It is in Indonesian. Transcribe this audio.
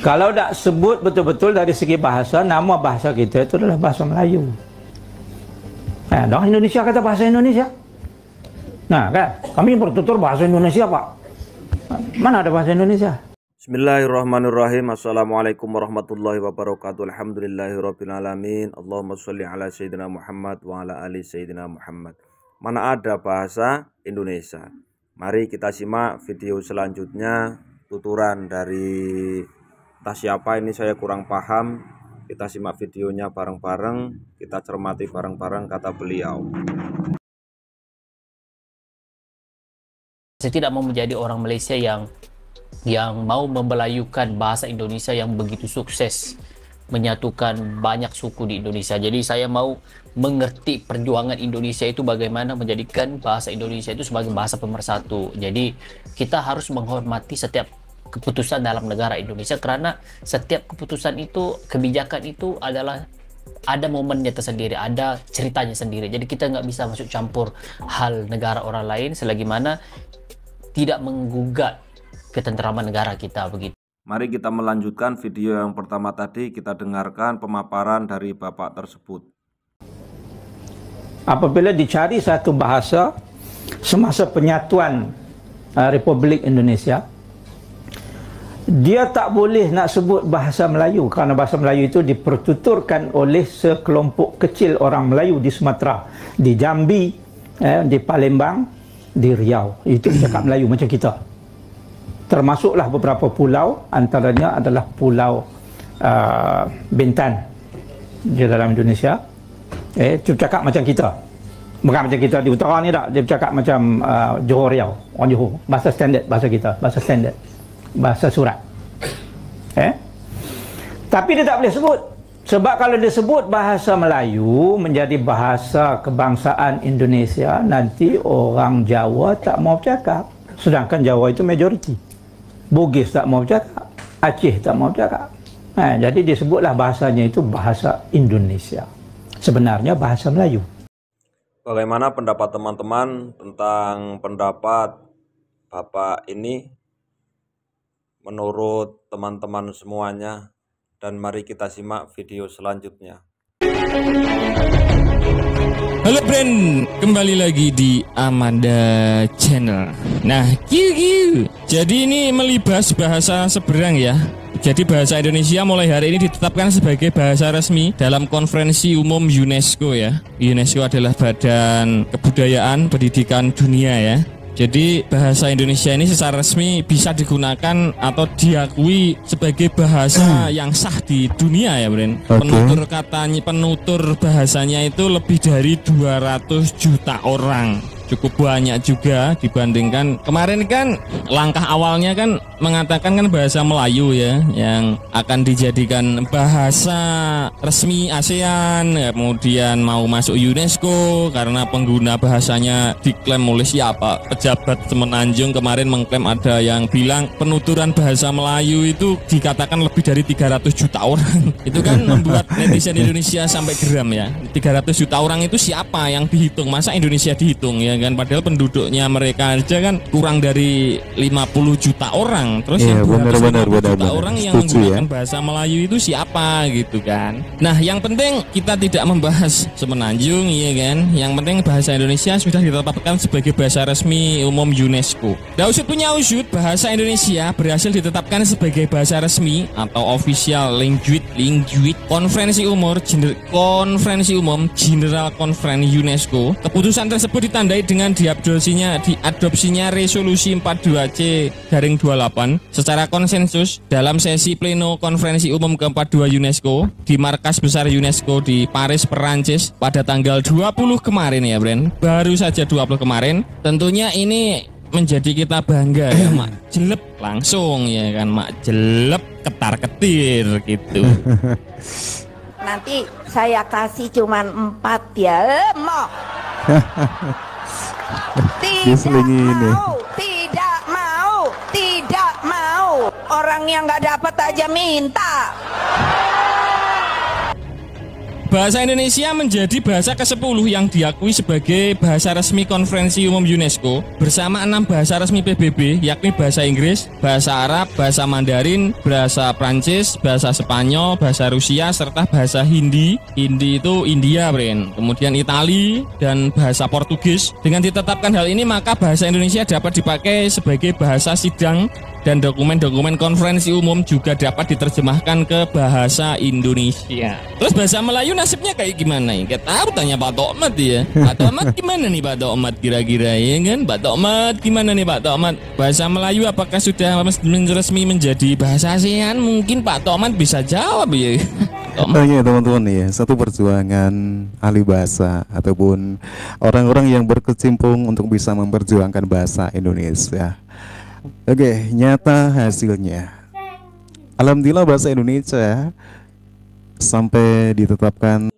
Kalau tak sebut betul-betul dari segi bahasa, nama bahasa kita itu adalah bahasa Melayu. Orang Indonesia kata bahasa Indonesia. Nah kan, kami bertutur bahasa Indonesia Pak. Mana ada bahasa Indonesia? Bismillahirrahmanirrahim. Assalamualaikum warahmatullahi wabarakatuh. Alhamdulillahirabbil alamin. Allahumma sholli ala sayyidina Muhammad wa ala ali sayyidina Muhammad. Mana ada bahasa Indonesia? Mari kita simak video selanjutnya, tuturan dari entah siapa ini, saya kurang paham. Kita simak videonya bareng-bareng, kita cermati bareng-bareng kata beliau. Saya tidak mau menjadi orang Malaysia yang mau membelayukan bahasa Indonesia yang begitu sukses menyatukan banyak suku di Indonesia. Jadi saya mau mengerti perjuangan Indonesia itu bagaimana menjadikan bahasa Indonesia itu sebagai bahasa pemersatu. Jadi kita harus menghormati setiap keputusan dalam negara Indonesia, karena setiap keputusan itu, kebijakan itu adalah ada momennya tersendiri, ada ceritanya sendiri. Jadi kita nggak bisa masuk campur hal negara orang lain selagi mana tidak menggugat ketentraman negara kita begitu. Mari kita melanjutkan video yang pertama tadi, kita dengarkan pemaparan dari Bapak tersebut. Apabila dicari satu bahasa semasa penyatuan Republik Indonesia, dia tak boleh nak sebut bahasa Melayu, kerana bahasa Melayu itu dipertuturkan oleh sekelompok kecil orang Melayu di Sumatera, di Jambi, di Palembang, di Riau. Itu cakap Melayu macam kita. Termasuklah beberapa pulau, antaranya adalah Pulau Bintan di dalam Indonesia. Itu cakap macam kita. Bukan macam kita di utara ni tak. Dia cakap macam Johor Riau, orang Johor. Bahasa standard, bahasa kita, bahasa standard, bahasa surat. Tapi dia tak boleh sebut. Sebab kalau dia sebut bahasa Melayu menjadi bahasa kebangsaan Indonesia, nanti orang Jawa tak mau bercakap. Sedangkan Jawa itu majoriti. Bugis tak mau bercakap, Aceh tak mau bercakap. Jadi disebutlah bahasanya itu bahasa Indonesia. Sebenarnya bahasa Melayu. Bagaimana pendapat teman-teman tentang pendapat Bapak ini menurut teman-teman semuanya? Dan mari kita simak video selanjutnya. Halo friend, kembali lagi di Amanda Channel. Nah, jadi ini melibas bahasa seberang ya. Jadi bahasa Indonesia mulai hari ini ditetapkan sebagai bahasa resmi dalam Konferensi Umum UNESCO ya. UNESCO adalah badan kebudayaan pendidikan dunia ya. Jadi bahasa Indonesia ini secara resmi bisa digunakan atau diakui sebagai bahasa yang sah di dunia ya, Bren. Penutur bahasanya itu lebih dari 200 juta orang. Cukup banyak juga dibandingkan kemarin kan langkah awalnya kan mengatakan kan bahasa Melayu ya yang akan dijadikan bahasa resmi ASEAN, kemudian mau masuk UNESCO karena pengguna bahasanya diklaim oleh siapa, pejabat Semenanjung kemarin mengklaim, ada yang bilang penuturan bahasa Melayu itu dikatakan lebih dari 300 juta orang. Itu kan membuat netizen Indonesia sampai geram ya. 300 juta orang itu siapa yang dihitung, masa Indonesia dihitung ya kan, padahal penduduknya mereka aja kan kurang dari 50 juta orang. Terus yang 250 juta orang yang menggunakan bahasa Melayu itu siapa gitu kan. Nah yang penting kita tidak membahas Semenanjung ya kan, yang penting bahasa Indonesia sudah ditetapkan sebagai bahasa resmi umum UNESCO. Nah usut punya usut, bahasa Indonesia berhasil ditetapkan sebagai bahasa resmi atau official language Konferensi Umum General Conference UNESCO. Keputusan tersebut ditandai dengan diadopsinya resolusi 42C/28 secara konsensus dalam sesi pleno Konferensi Umum ke-42 UNESCO di Markas Besar UNESCO di Paris, Perancis pada tanggal 20 kemarin ya, Bren. Baru saja 20 kemarin. Tentunya ini menjadi kita bangga ya, Mak Jelep langsung ya kan, Mak Jelep ketar-ketir gitu. Nanti saya kasih cuman 4 ya, Lemok. Tidak mau. Orang yang nggak dapat aja minta. Bahasa Indonesia menjadi bahasa ke-10 yang diakui sebagai bahasa resmi Konferensi Umum UNESCO bersama 6 bahasa resmi PBB, yakni bahasa Inggris, bahasa Arab, bahasa Mandarin, bahasa Prancis, bahasa Spanyol, bahasa Rusia, serta bahasa Hindi. Hindi itu India, Bren. Kemudian Itali dan bahasa Portugis. Dengan ditetapkan hal ini, maka bahasa Indonesia dapat dipakai sebagai bahasa sidang dan dokumen-dokumen konferensi umum juga dapat diterjemahkan ke bahasa Indonesia. Terus bahasa Melayu nasibnya kayak gimana ya? Kita tahu tanya Pak Tokmat ya. Pak Tokmat gimana nih Pak Tokmat kira-kira ya kan? Pak Tokmat gimana nih Pak Tokmat? Bahasa Melayu apakah sudah resmi menjadi bahasa ASEAN? Mungkin Pak Tokmat bisa jawab ya. Iya teman-teman ya, satu perjuangan ahli bahasa ataupun orang-orang yang berkecimpung untuk bisa memperjuangkan bahasa Indonesia. Oke, nyata hasilnya. Alhamdulillah bahasa Indonesia sampai ditetapkan